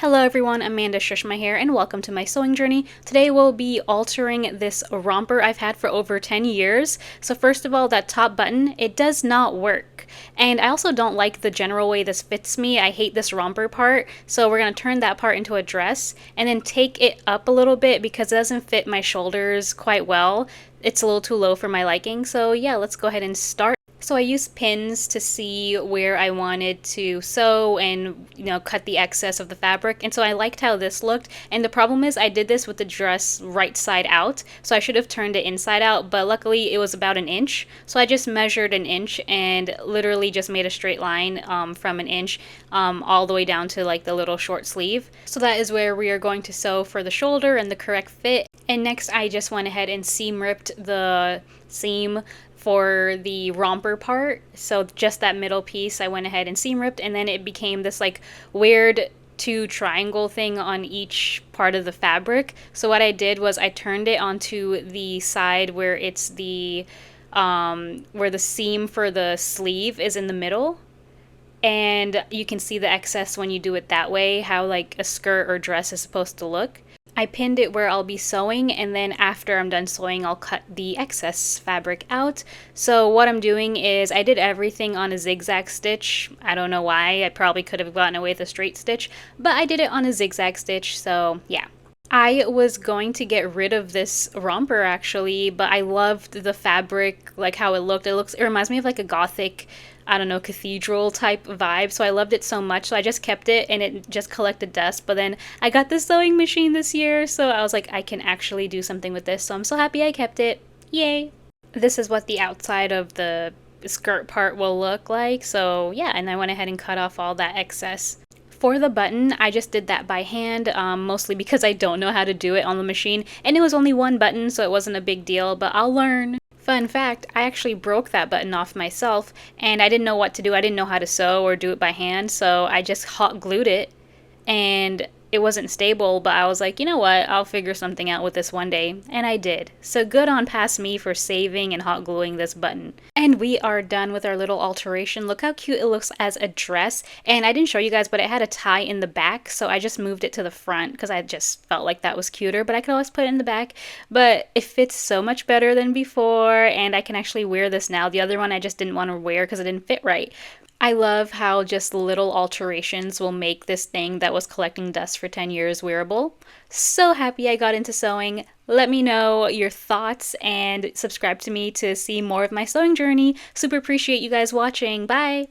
Hello everyone, Amanda Shushma here, and welcome to my sewing journey. Today we'll be altering this romper I've had for over 10 years. So first of all, that top button, it does not work. And I also don't like the general way this fits me. I hate this romper part. So we're going to turn that part into a dress and then take it up a little bit because it doesn't fit my shoulders quite well. It's a little too low for my liking. So yeah, let's go ahead and start. So I used pins to see where I wanted to sew and, cut the excess of the fabric. And so I liked how this looked. And the problem is I did this with the dress right side out. So I should have turned it inside out, but luckily it was about an inch. So I just measured an inch and literally just made a straight line from an inch all the way down to like the little short sleeve. So that is where we are going to sew for the shoulder and the correct fit. And next I just went ahead and seam ripped the seam for the romper part. So just that middle piece I went ahead and seam ripped, and then it became this like weird two triangle thing on each part of the fabric. So what I did was I turned it onto the side where it's the where the seam for the sleeve is in the middle. And you can see the excess when you do it that way, how like a skirt or dress is supposed to look. I pinned it where I'll be sewing, and then after I'm done sewing, I'll cut the excess fabric out. So what I'm doing is I did everything on a zigzag stitch. I don't know why. I probably could have gotten away with a straight stitch, but I did it on a zigzag stitch, so yeah. I was going to get rid of this romper actually, but I loved the fabric, like how it looked. It reminds me of like a gothic, I don't know, cathedral type vibe. So I loved it so much. So I just kept it and it just collected dust. But then I got this sewing machine this year. So I was like, I can actually do something with this. So I'm so happy I kept it. Yay. This is what the outside of the skirt part will look like. So yeah, and I went ahead and cut off all that excess. For the button, I just did that by hand, mostly because I don't know how to do it on the machine. And it was only one button, so it wasn't a big deal, but I'll learn. Fun fact, I actually broke that button off myself, and I didn't know what to do. I didn't know how to sew or do it by hand, so I just hot glued it, and it wasn't stable, but I was like, you know what, I'll figure something out with this one day, and I did. So good on past me for saving and hot gluing this button. And we are done with our little alteration. Look how cute it looks as a dress, and I didn't show you guys, but it had a tie in the back, so I just moved it to the front because I just felt like that was cuter, but I could always put it in the back. But it fits so much better than before, and I can actually wear this now. The other one I just didn't want to wear because it didn't fit right. I love how just little alterations will make this thing that was collecting dust for 10 years wearable. So happy I got into sewing. Let me know your thoughts and subscribe to me to see more of my sewing journey. Super appreciate you guys watching. Bye!